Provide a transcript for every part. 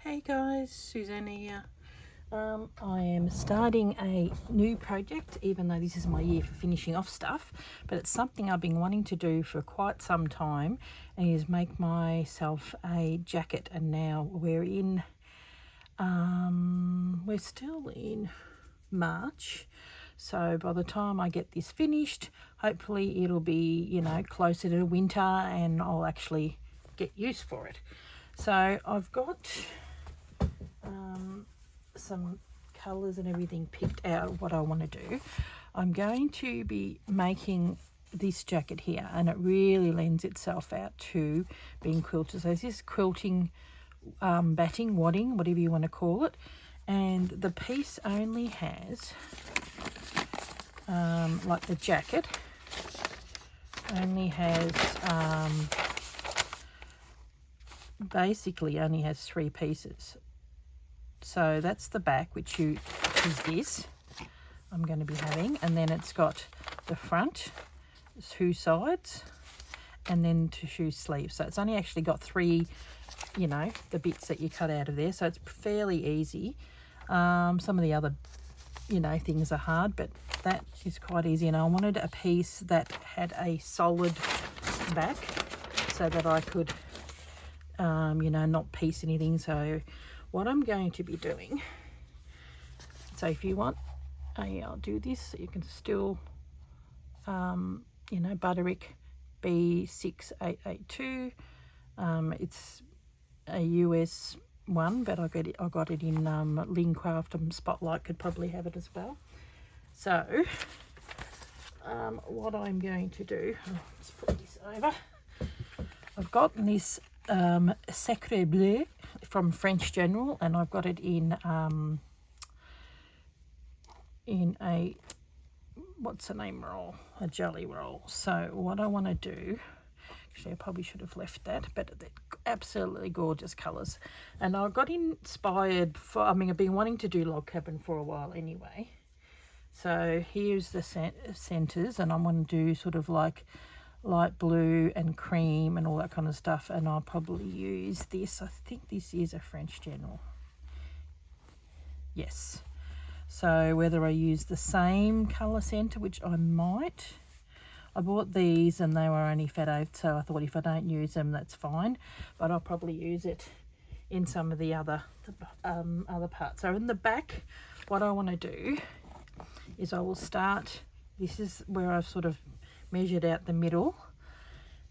Hey guys, Susanna here. I am starting a new project, even though this is my year for finishing off stuff, but it's something I've been wanting to do for quite some time, and is make myself a jacket. And now we're still in March, so by the time I get this finished, hopefully it'll be, closer to winter and I'll actually get use for it. So I've got some colours and everything picked out what I want to do. I'm going to be making this jacket here, and it really lends itself out to being quilted. So this is quilting, batting, wadding, whatever you want to call it, and the piece only has like the jacket only has basically only has 3 pieces. So that's the back, which is this I'm going to be having, and then it's got the front, 2 sides, and then 2 sleeves. So it's only actually got 3, the bits that you cut out of there. So it's fairly easy. Some of the other, things are hard, but that is quite easy. And I wanted a piece that had a solid back so that I could, not piece anything. So what I'm going to be doing, so if you want, I'll do this so you can still, Butterick B6882. It's a US one, but I got it in Lincraft, and Spotlight could probably have it as well. So what I'm going to do, let's put this over. I've got this Sacre Bleu from French General, and I've got it in a, what's the name roll? A jelly roll. So what I want to do, actually I probably should have left that, but they're absolutely gorgeous colours. And I got inspired I've been wanting to do log cabin for a while anyway. So here's the centres, and I'm going to do sort of like light blue and cream and all that kind of stuff, and I'll probably use this. I think this is a French General. Yes. So whether I use the same colour centre, which I might. I bought these and they were only Fat, so I thought if I don't use them, that's fine. But I'll probably use it in some of the other parts. So in the back, what I want to do is I will start, this is where I've sort of measured out the middle,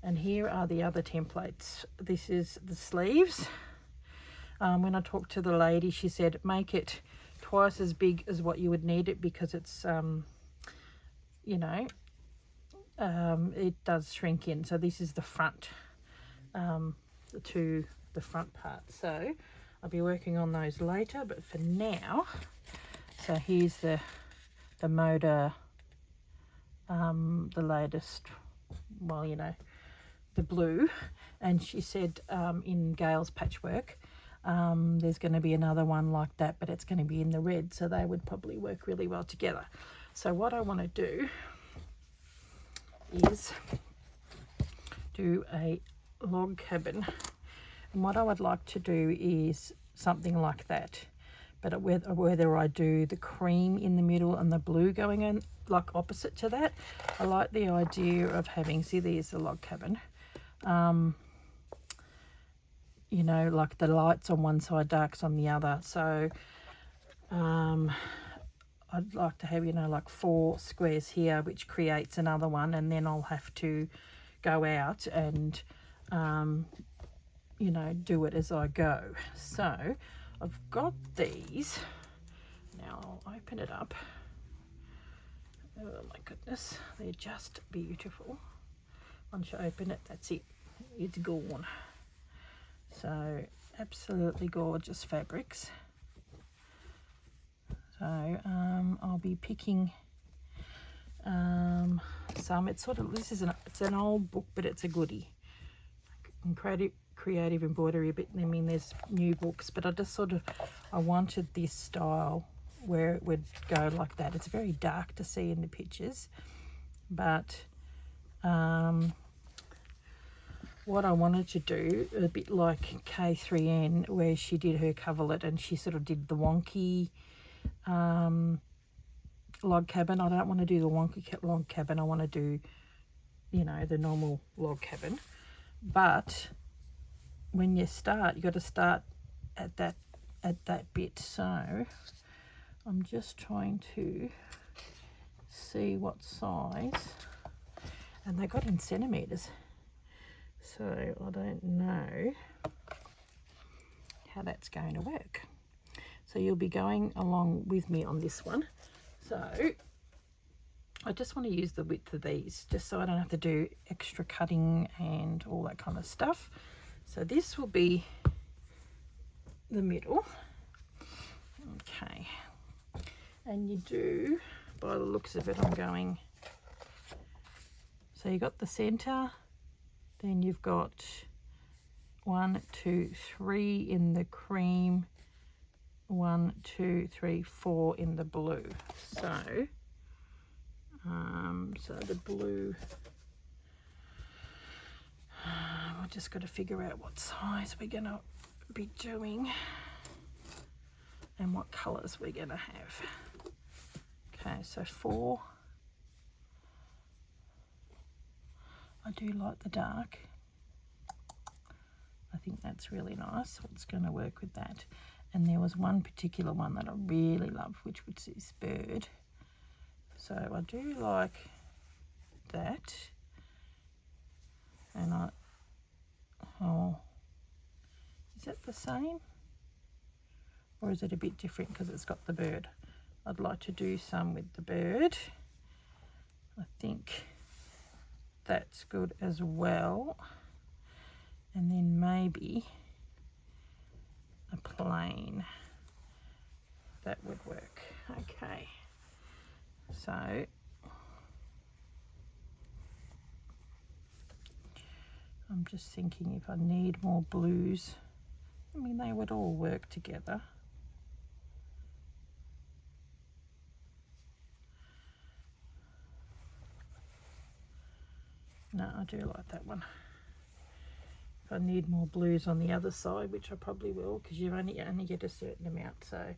and here are the other templates. This is the sleeves. When I talked to the lady, she said make it twice as big as what you would need it, because it's it does shrink in. So this is the front, the front part. So I'll be working on those later, but for now, so here's the Moda, the latest, the blue. And she said in Gail's Patchwork, there's going to be another one like that, but it's going to be in the red, so they would probably work really well together. So what I want to do is do a log cabin, and what I would like to do is something like that, but whether I do the cream in the middle and the blue going in like opposite to that. I like the idea of having, see, there's the log cabin, like the lights on one side, darks on the other. So I'd like to have, like 4 squares here, which creates another one, and then I'll have to go out and do it as I go. So I've got these. Now I'll open it up. Oh my goodness, they're just beautiful. Once you open it, that's it, it's gone. So absolutely gorgeous fabrics. So I'll be picking some. It's sort of, it's an old book, but it's a goodie. Creative embroidery, but there's new books, but I wanted this style where it would go like that. It's very dark to see in the pictures, but what I wanted to do, a bit like K3N, where she did her coverlet and she sort of did the wonky log cabin. I don't want to do the wonky log cabin. I want to do, you know, the normal log cabin. But when you start, you got to start at that bit. So I'm just trying to see what size, and they got in centimeters, so I don't know how that's going to work. So you'll be going along with me on this one. So I just want to use the width of these just so I don't have to do extra cutting and all that kind of stuff. So this will be the middle. Okay, and you do, by the looks of it, I'm going, so you got the center, then you've got 1, 2, 3 in the cream, 1, 2, 3, 4 in the blue. So so the blue, I've just got to figure out what size we're gonna be doing and what colors we're gonna have. Okay, so 4. I do like the dark. I think that's really nice. It's going to work with that. And there was one particular one that I really love, which was this bird. So I do like that. And is that the same? Or is it a bit different because it's got the bird? I'd like to do some with the bird. I think that's good as well. And then maybe a plain. That would work. Okay. So I'm just thinking if I need more blues. I mean, they would all work together. No, I do like that one. If I need more blues on the other side, which I probably will, because you only get a certain amount. So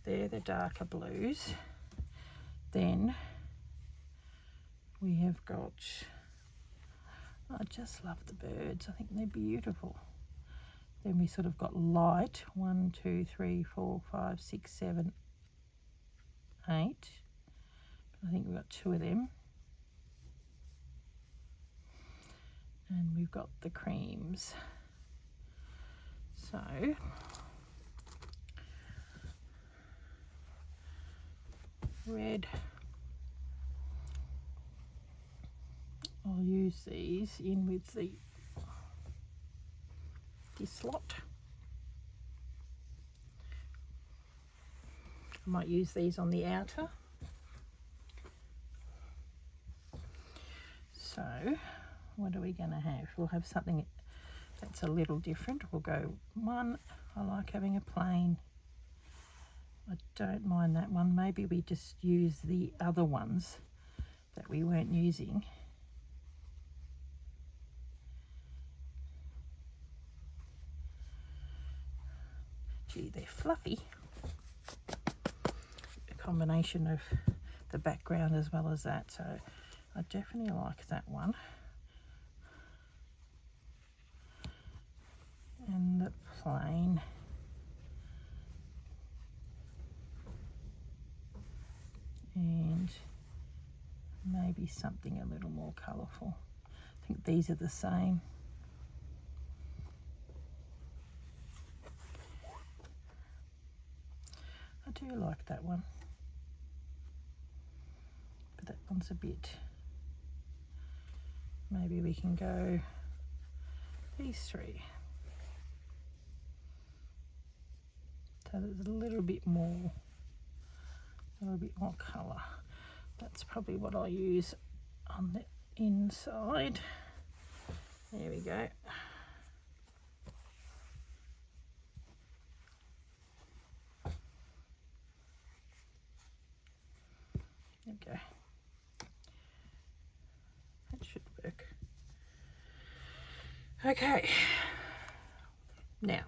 they're the darker blues. Then we have got, I just love the birds. I think they're beautiful. Then we sort of got light, 1, 2, 3, 4, 5, 6, 7, 8. I think we've got 2 of them. And we've got the creams. So red, I'll use these in with this lot. I might use these on the outer. So what are we going to have? We'll have something that's a little different. We'll go 1. I like having a plain. I don't mind that one. Maybe we just use the other ones that we weren't using. Gee, they're fluffy. A combination of the background as well as that. So I definitely like that one. And the plain. And maybe something a little more colourful. I think these are the same. I do like that one. But that one's a bit, maybe we can go these 3. So there's a little bit more colour. That's probably what I'll use on the inside. There we go. Okay. That should work. Okay, now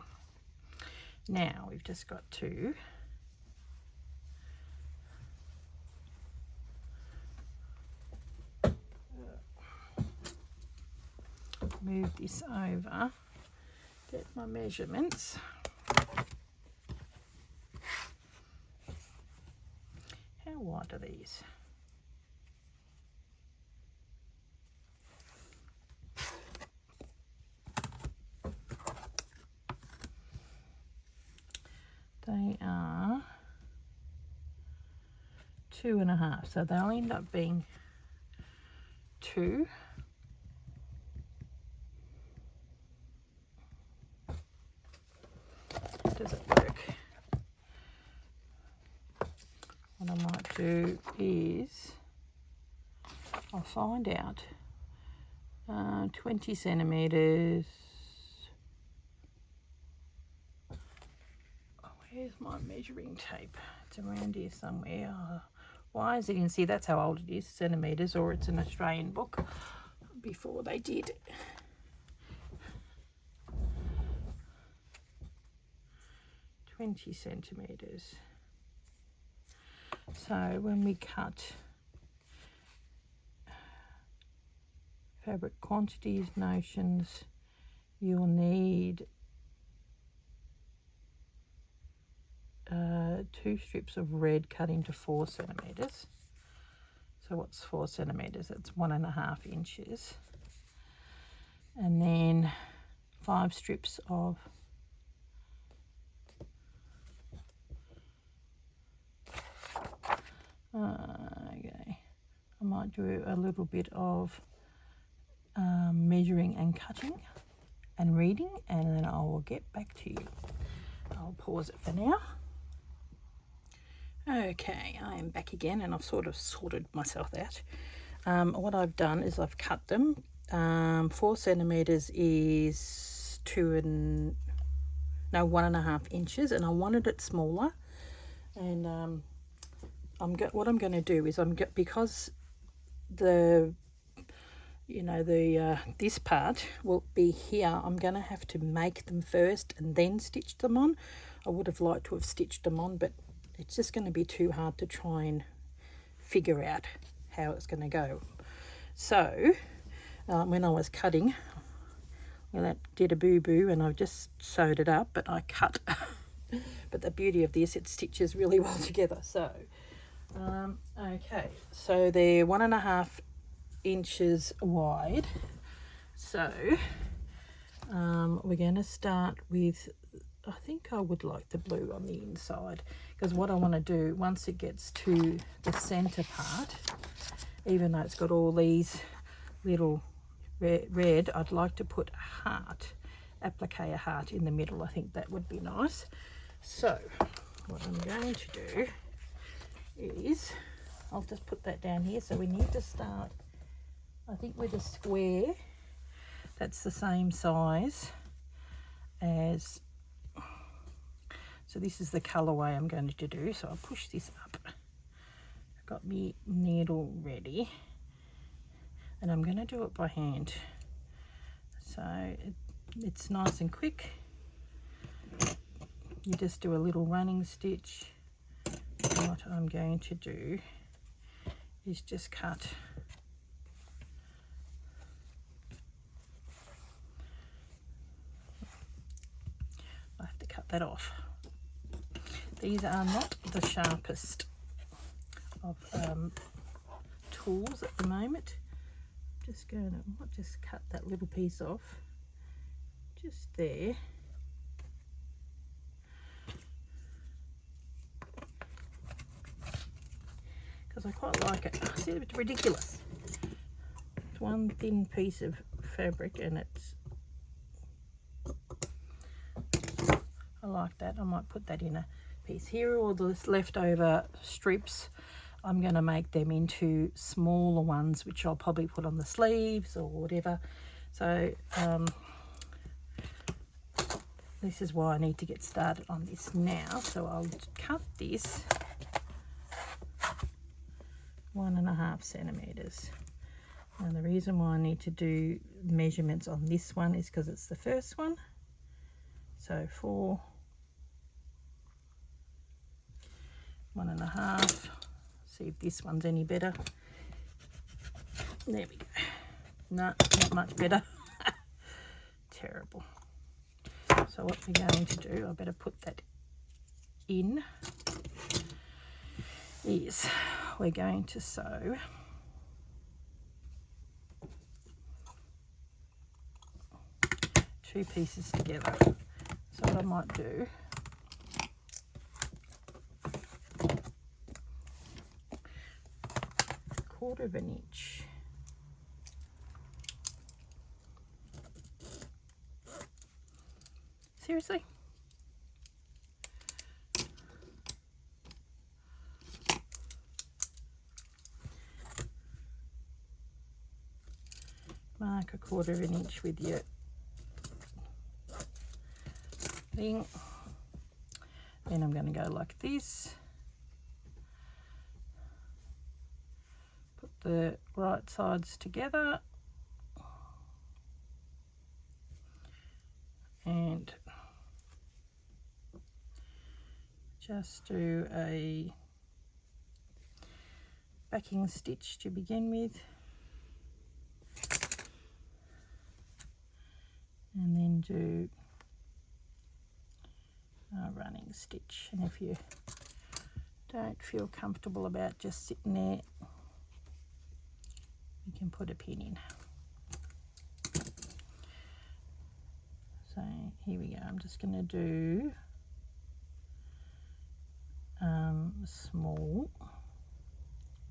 we've just got to move this over, get my measurements. How wide are these? They are 2.5, so they'll end up being 2. Does it work? What I might do is I'll find out 20 centimetres. Where's my measuring tape? It's around here somewhere. Why, as you can see, that's how old it is, centimetres, or it's an Australian book before they did. centimetres. So when we cut fabric quantities, notions, you'll need 2 strips of red cut into 4 centimetres. So what's 4 centimetres? That's 1.5 inches. And then 5 strips of okay, I might do a little bit of measuring and cutting and reading, and then I will get back to you. I'll pause it for now. Okay, I am back again, and I've sort of sorted myself out. What I've done is I've cut them. 4 centimetres is 1.5 inches, and I wanted it smaller. And what I'm going to do is because the this part will be here, I'm going to have to make them first and then stitch them on. I would have liked to have stitched them on, but it's just going to be too hard to try and figure out how it's going to go. So when I was cutting, well, that did a boo-boo, and I've just sewed it up, but I cut. But the beauty of this, it stitches really well together. So okay, so they're 1.5 inches wide. So we're going to start with, I think I would like the blue on the inside, because what I want to do once it gets to the center part, even though it's got all these little red, I'd like to put a heart, applique a heart in the middle. I think that would be nice. So what I'm going to do is, I'll just put that down here. So we need to start, I think, with a square that's the same size as, so this is the colourway I'm going to do. So I'll push this up. I've got my needle ready, and I'm going to do it by hand. So it's nice and quick. You just do a little running stitch. And what I'm going to do is just cut I have to cut that off. These are not the sharpest of tools at the moment. Just going to just cut that little piece off just there. Because I quite like it. See, it's ridiculous. It's one thin piece of fabric, and it's, I like that. I might put that in a piece here. All those leftover strips, I'm going to make them into smaller ones, which I'll probably put on the sleeves or whatever. So this is why I need to get started on this now. So I'll cut this 1.5 centimetres, Now the reason why I need to do measurements on this one is because it's the first one. So 4, 1.5. See if this one's any better. There we go. No, not much better. Terrible. So what we're going to do, I better put that in, is we're going to sew two pieces together. So what I might do, quarter of an inch. Seriously? Mark a quarter of an inch with your thing. Then I'm going to go like this. Put the right sides together. And just do a backing stitch to begin with. And then do a running stitch. And if you don't feel comfortable about just sitting there, you can put a pin in. So here we go. I'm just going to do a small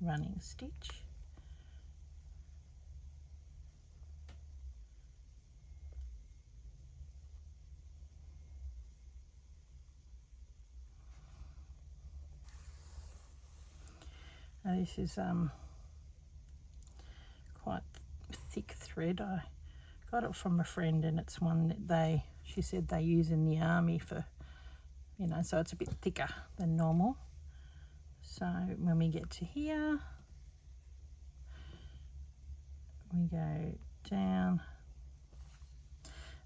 running stitch. Now this is quite thick thread. I got it from a friend, and it's one that she said they use in the army for, you know, so it's a bit thicker than normal. So when we get to here, we go down.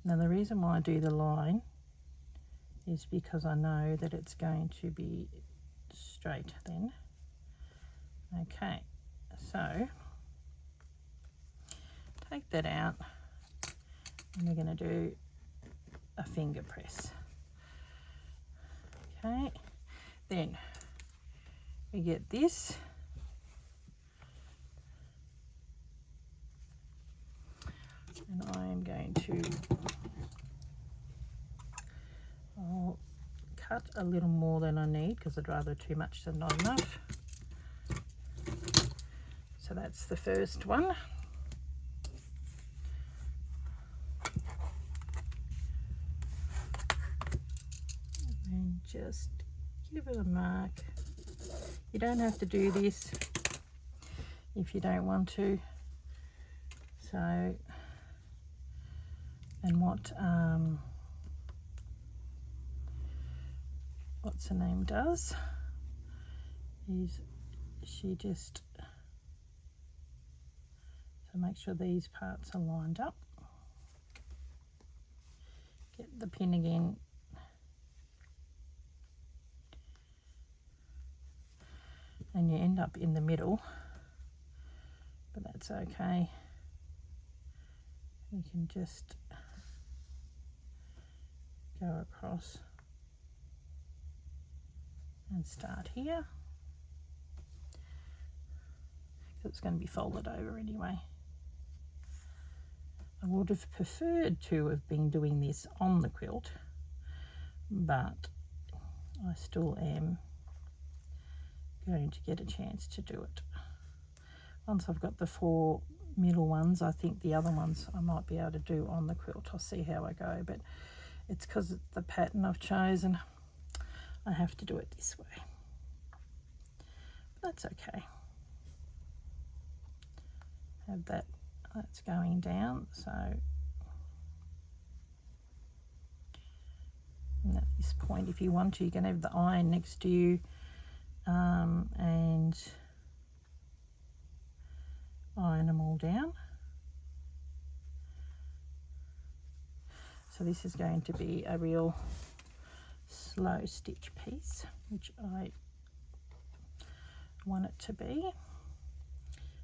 Now the reason why I do the line is because I know that it's going to be straight then. Okay, so take that out, and we're going to do a finger press. Okay, then we get this, and I am going to, I'll cut a little more than I need because I'd rather too much than not enough. So that's the first one. And just give it a mark. You don't have to do this if you don't want to. So, and what's her name does is she just, so make sure these parts are lined up. Get the pin again. And you end up in the middle, but that's okay. You can just go across and start here, because it's going to be folded over anyway. I would have preferred to have been doing this on the quilt, but I still am going to get a chance to do it. Once I've got the 4 middle ones, I think the other ones I might be able to do on the quilt. I'll see how I go, but it's because it's the pattern I've chosen. I have to do it this way. But that's okay. Have that's going down, so and at this point, if you want to, you can have the iron next to you, and iron them all down. So this is going to be a real slow stitch piece, which I want it to be.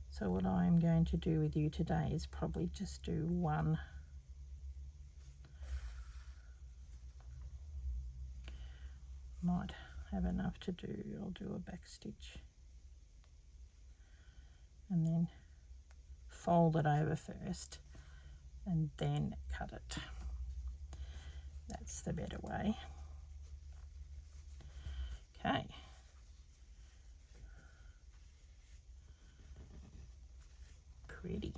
So what I'm going to do with you today is probably just do one might have enough to do. I'll do a back stitch and then fold it over first and then cut it. That's the better way. Okay. Pretty.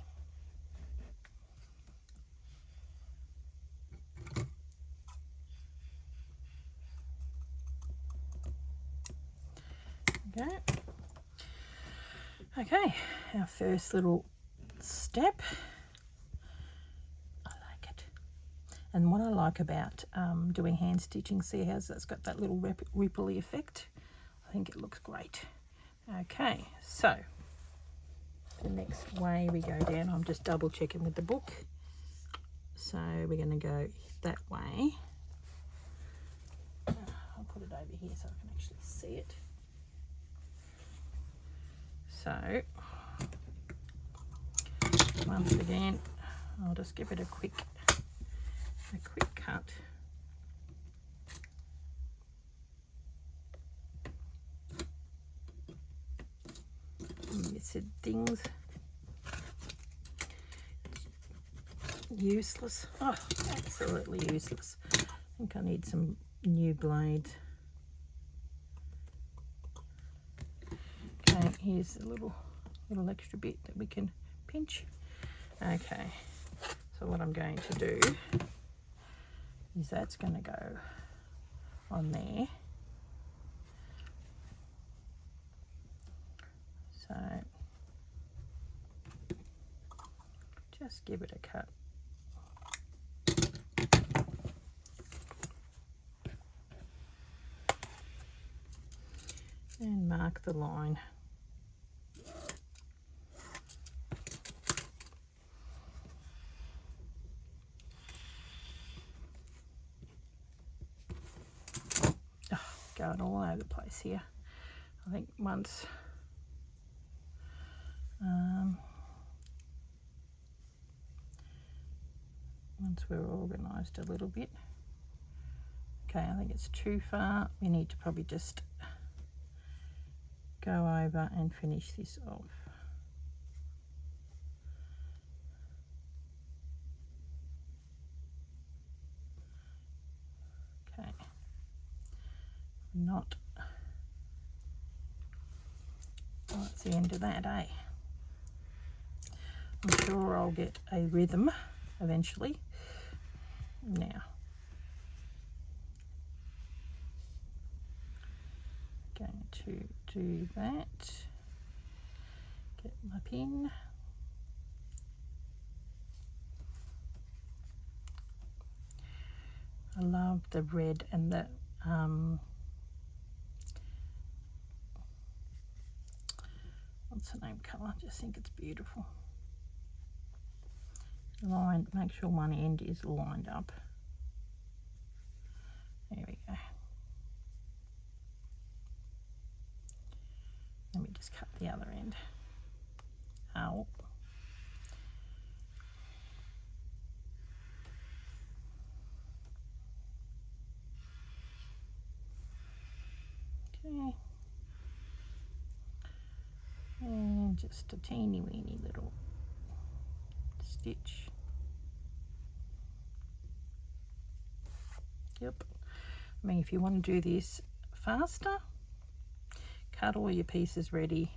Okay. Okay, our first little step. I like it. And what I like about doing hand stitching, see how that's got that little ripply effect? I think it looks great. Okay, so the next way we go down, I'm just double checking with the book. So we're going to go that way. I'll put it over here so I can actually see it. So once again, I'll just give it a quick cut. You said things useless. Oh, absolutely useless. I think I need some new blades. Okay, here's a little extra bit that we can pinch. Okay, so what I'm going to do is that's going to go on there. So just give it a cut. And mark the line. Oh, going all over the place here. I think once we're organised a little bit. Okay, I think it's too far. We need to probably just go over and finish this off. Okay, not. Well, that's the end of that, eh? I'm sure I'll get a rhythm eventually. Now, going to do that. Get my pin. I love the red and the what's the name colour? I just think it's beautiful. Line, make sure one end is lined up. There we go. Let me just cut the other end out. Okay. And just a teeny weeny little stitch. Yep. I mean, if you want to do this faster, cut all your pieces ready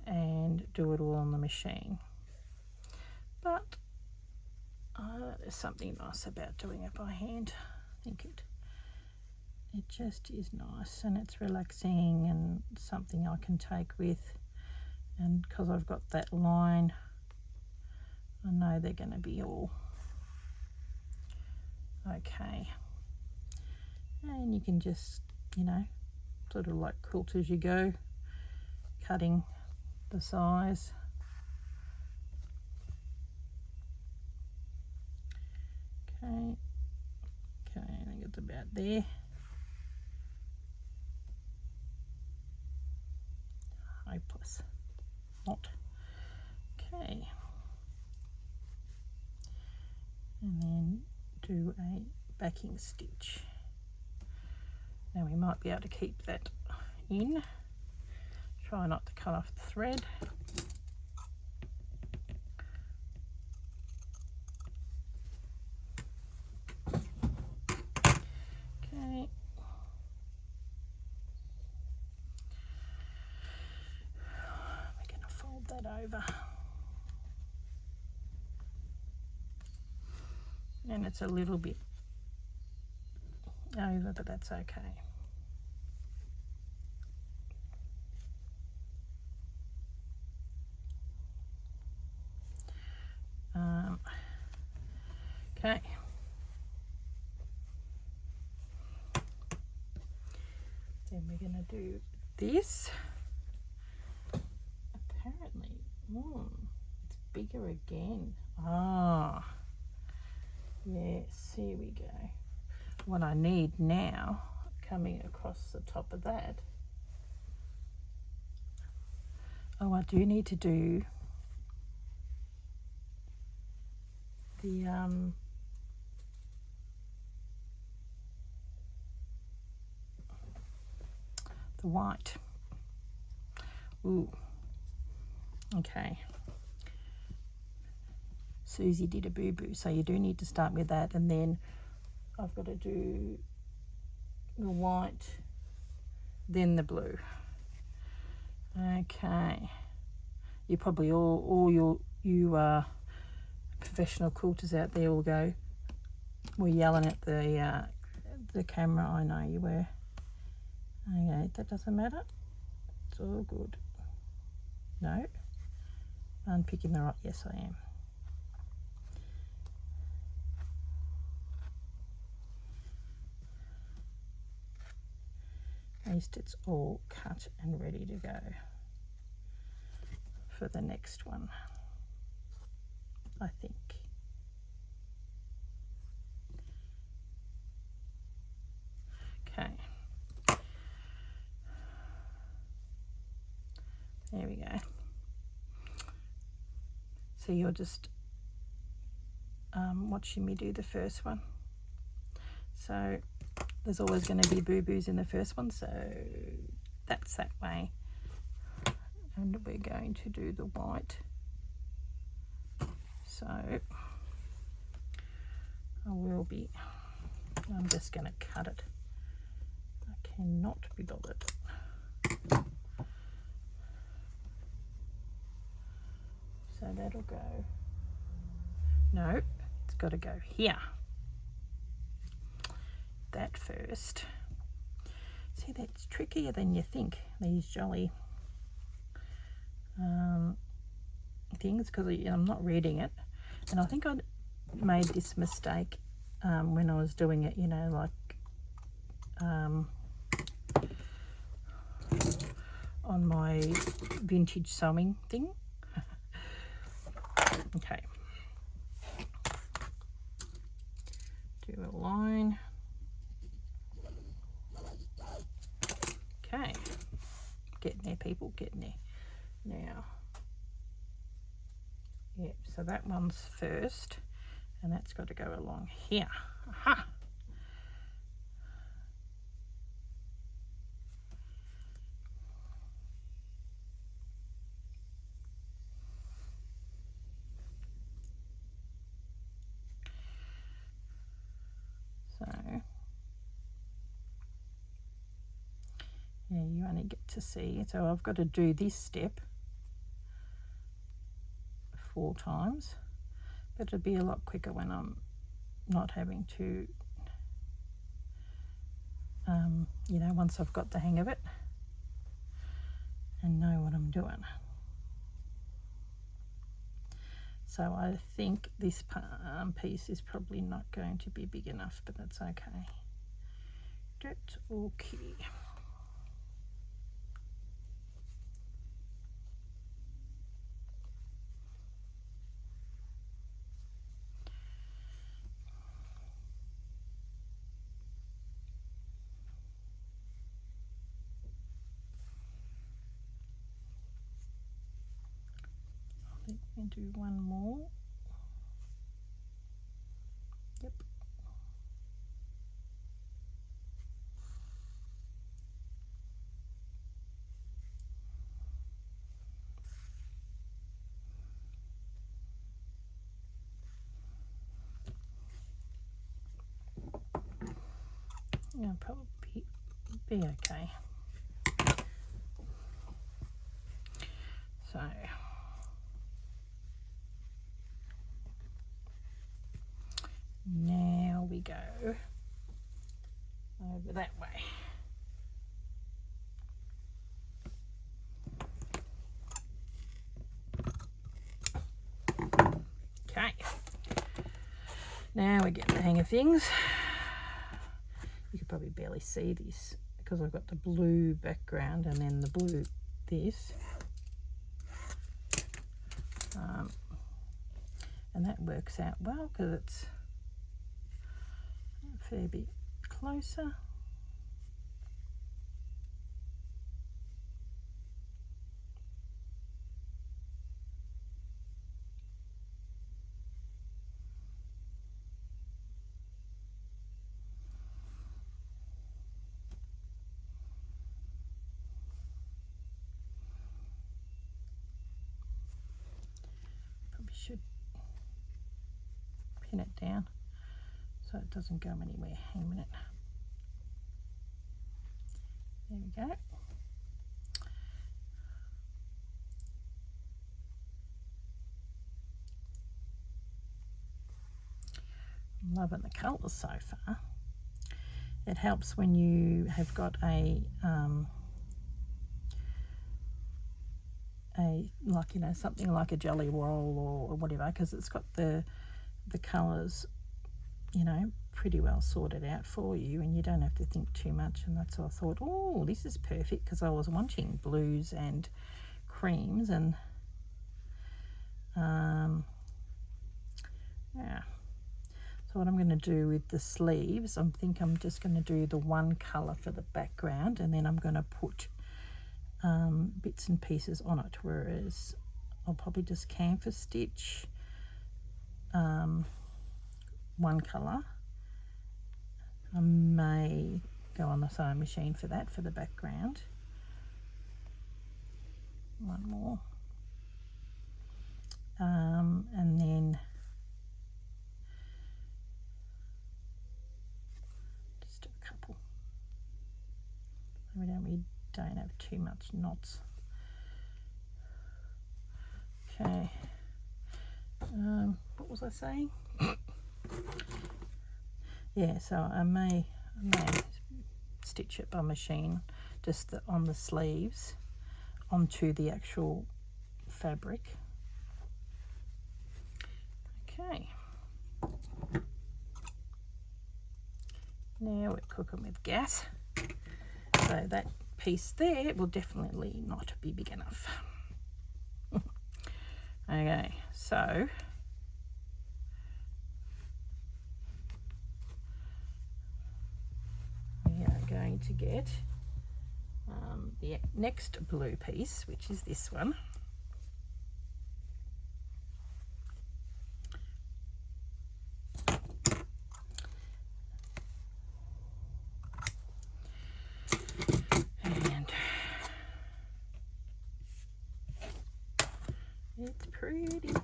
and do it all on the machine. But there's something nice about doing it by hand. I think it just is nice and it's relaxing and something I can take with. And because I've got that line, I know they're going to be all okay. And you can just, you know, sort of like quilt as you go, cutting the size. Okay, I think it's about there. Hopeless. Not. Okay. And then do a backing stitch. Now we might be able to keep that in. Try not to cut off the thread. Okay. We're going to fold that over. And it's a little bit over, but that's okay. Okay. Then we're going to do this. Apparently, it's bigger again. Ah, yes, here we go. What I need now, coming across the top of that. Oh, I do need to do the white. Ooh. Okay. Susie did a boo-boo, so you do need to start with that, and then I've got to do the white, then the blue. Okay. You probably all you professional quilters out there will go, we're yelling at the camera. I know you were. Okay, that doesn't matter. It's all good. No. I'm picking the right. Yes, I am. At least it's all cut and ready to go for the next one, I think. Okay. There we go. So you're just watching me do the first one. So there's always going to be boo-boos in the first one, so that's that way. And we're going to do the white. So I'm just going to cut it. I cannot be bothered. So that'll go. No, it's got to go here. That first. See, that's trickier than you think, these jolly things, because I'm not reading it. And I think I made this mistake when I was doing it, you know, like on my vintage sewing thing. Okay. Do a line. Okay. Getting there, people, getting there. Now, yep, so that one's first, and that's got to go along here. Aha! So, yeah, you only get to see, so I've got to do this step 4 times, but it'll be a lot quicker when I'm not having to, you know, once I've got the hang of it and know what I'm doing. So I think this piece is probably not going to be big enough, but that's okay. That's okay. And do one more. Yep. I'll probably be okay. So now we go over that way. Okay, now we're getting the hang of things. You could probably barely see this because I've got the blue background and then the blue this. And that works out well because it's a fair bit closer. Probably should pin it down so it doesn't go anywhere. Hang a minute. There we go. I'm loving the colours so far. It helps when you have got a like, you know, something like a jelly roll or whatever, because it's got the colours, you know, pretty well sorted out for you, and you don't have to think too much. And that's why I thought, oh, this is perfect, because I was wanting blues and creams, and yeah. So what I'm going to do with the sleeves, I think I'm just going to do the one colour for the background, and then I'm going to put bits and pieces on it, whereas I'll probably just canvas stitch one colour. I may go on the sewing machine for that, for the background. One more. And then just do a couple. We don't have too much knots. Okay. What was I saying? Yeah, so I may stitch it by machine, just on the sleeves onto the actual fabric. Okay. Now we're cooking with gas. So that piece there will definitely not be big enough. Okay, so we are going to get the next blue piece, which is this one. And it's pretty.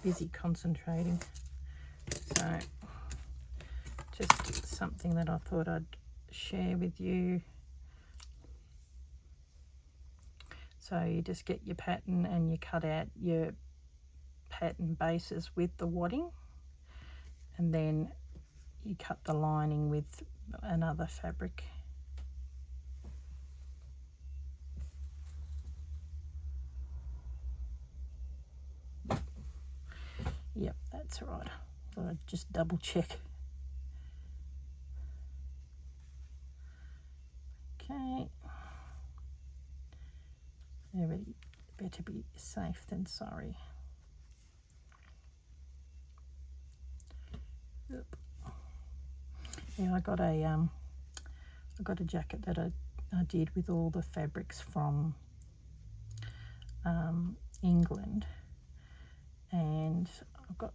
Busy concentrating. So just something that I thought I'd share with you. So you just get your pattern and you cut out your pattern bases with the wadding, and then you cut the lining with another fabric. Yep, that's right. Thought I'd just double check. Okay. Better be safe than sorry. Yep. Yeah, I got a jacket that I I did with all the fabrics from England, and I've got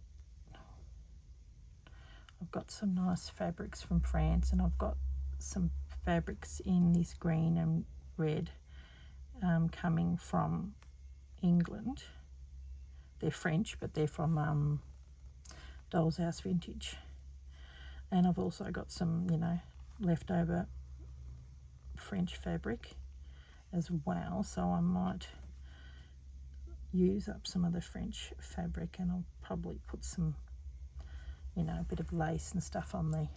some nice fabrics from France, and I've got some fabrics in this green and red coming from England. They're French, but they're from Doll's House Vintage. And I've also got some, you know, leftover French fabric as well, so I might use up some of the French fabric, and I'll probably put some, you know, a bit of lace and stuff on the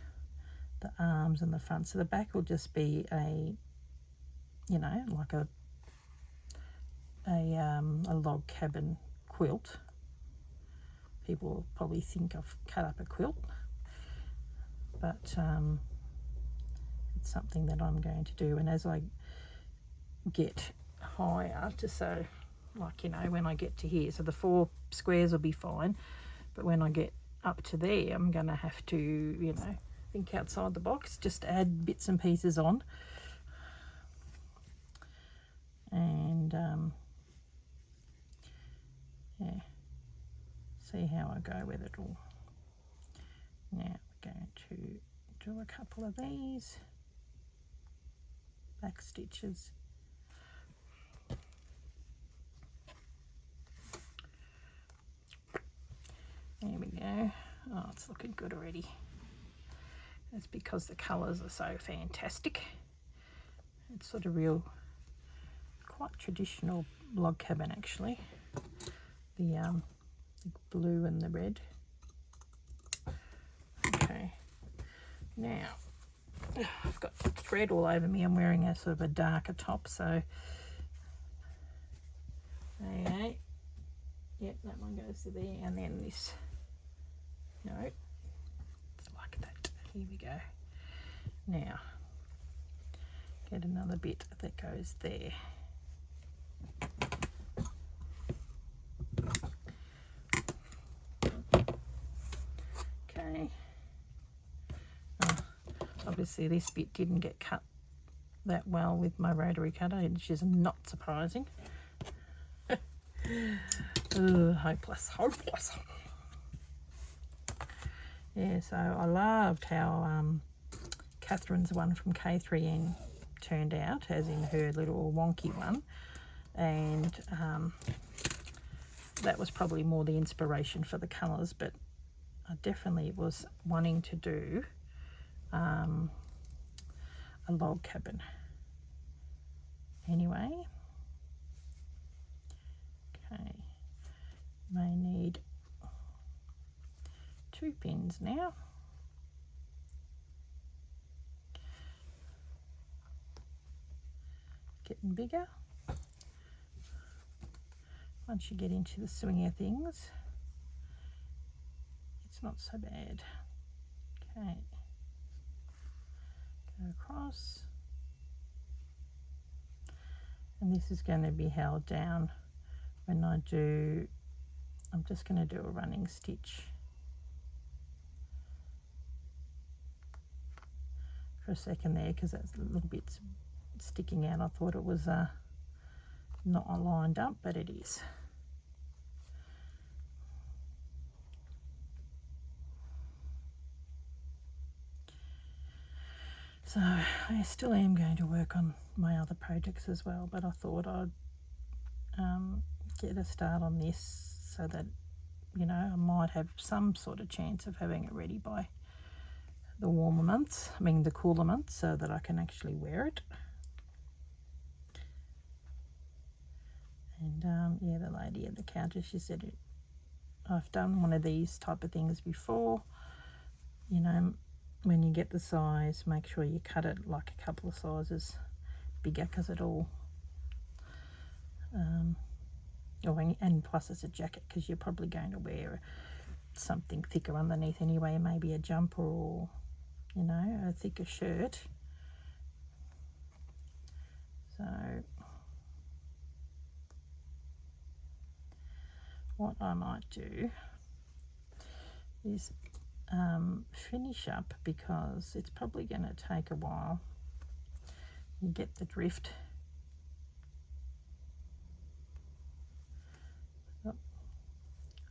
arms and the front. So the back will just be a, you know, like a log cabin quilt. People will probably think I've cut up a quilt, but it's something that I'm going to do. And as I get higher, so like, you know, when I get to here, so the 4 squares will be fine, but when I get up to there, I'm going to have to, you know, think outside the box, just add bits and pieces on. And yeah, see how I go with it all. Now we're going to do a couple of these back stitches. There we go. Oh, it's looking good already. That's because the colours are so fantastic. It's sort of real, quite traditional log cabin actually. The blue and the red. Okay, now I've got thread all over me. I'm wearing a sort of a darker top, so okay. Yep, that one goes to there, and then this. No, it's like that. Here we go. Now, get another bit that goes there. Okay. Obviously, this bit didn't get cut that well with my rotary cutter, which is not surprising. Hopeless, hopeless. Yeah, so I loved how Catherine's one from K3N turned out, as in her little wonky one, and that was probably more the inspiration for the colours, but I definitely was wanting to do a log cabin. Anyway, okay, may need 2 pins now. Getting bigger. Once you get into the swing of things, it's not so bad. Okay, go across, and this is going to be held down when I do, I'm just going to do a running stitch for a second there, because that's a little bit sticking out. I thought it was not lined up, but it is. So I still am going to work on my other projects as well, but I thought I'd get a start on this so that, you know, I might have some sort of chance of having it ready by the warmer months, I mean the cooler months, so that I can actually wear it. And yeah, the lady at the counter, she said, I've done one of these type of things before. You know, when you get the size, make sure you cut it like a couple of sizes bigger, because it all and plus it's a jacket, because you're probably going to wear something thicker underneath anyway, maybe a jumper or, you know, a thicker shirt. So what I might do is finish up, because it's probably going to take a while You get the drift.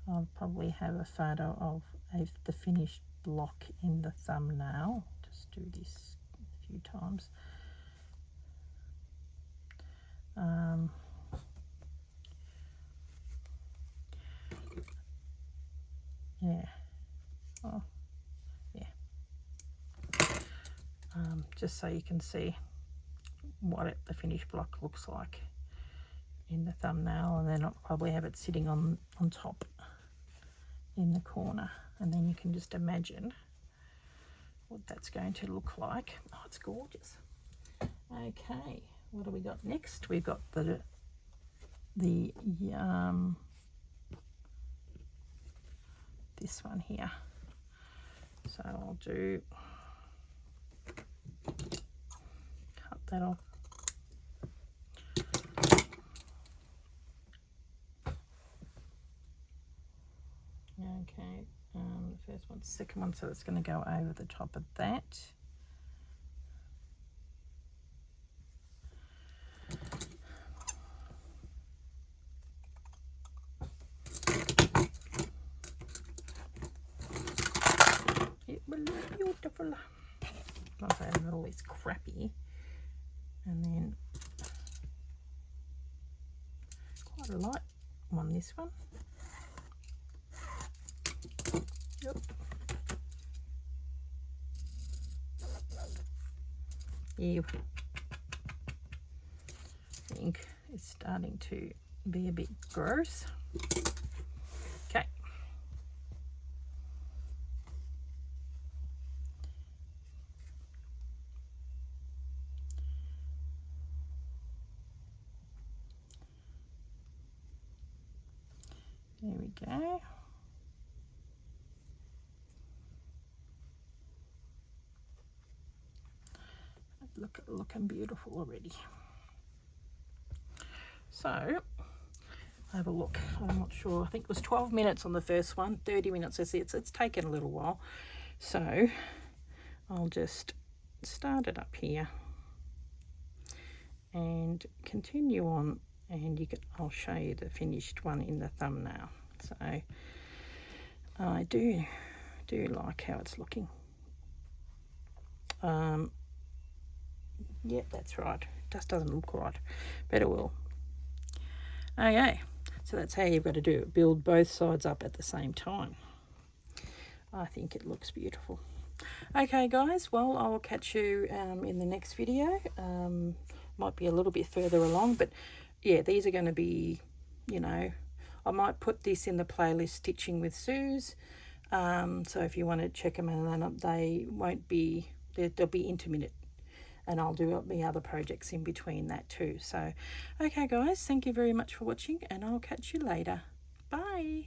I'll probably have a photo of the finished block in the thumbnail. Just do this a few times. Yeah. Oh, yeah. Just so you can see what the finished block looks like in the thumbnail, and then I'll probably have it sitting on top in the corner, and then you can just imagine what that's going to look like. Oh, it's gorgeous. Okay, what do we got next? We've got the this one here. So I'll cut that off. Okay, the first one, second one, so it's going to go over the top of that. It will look beautiful. Not that it's always crappy. And then quite a light one, this one. Yep. Yeah. I think it's starting to be a bit gross. Okay. There we go. Looking beautiful already. So have a look. I'm not sure. I think it was 12 minutes on the first one, 30 minutes. It's taken a little while. So I'll just start it up here and continue on, and I'll show you the finished one in the thumbnail. So I do like how it's looking. Yep, that's right. It just doesn't look right, but it will. Okay, so that's how you've got to do it. Build both sides up at the same time. I think it looks beautiful. Okay, guys, well, I'll catch you in the next video. Might be a little bit further along, but yeah, these are going to be, you know, I might put this in the playlist Stitching with Suze. So if you want to check them out, they won't be, they'll be intermittent. And I'll do the other projects in between that too. So, okay guys, thank you very much for watching, and I'll catch you later. Bye.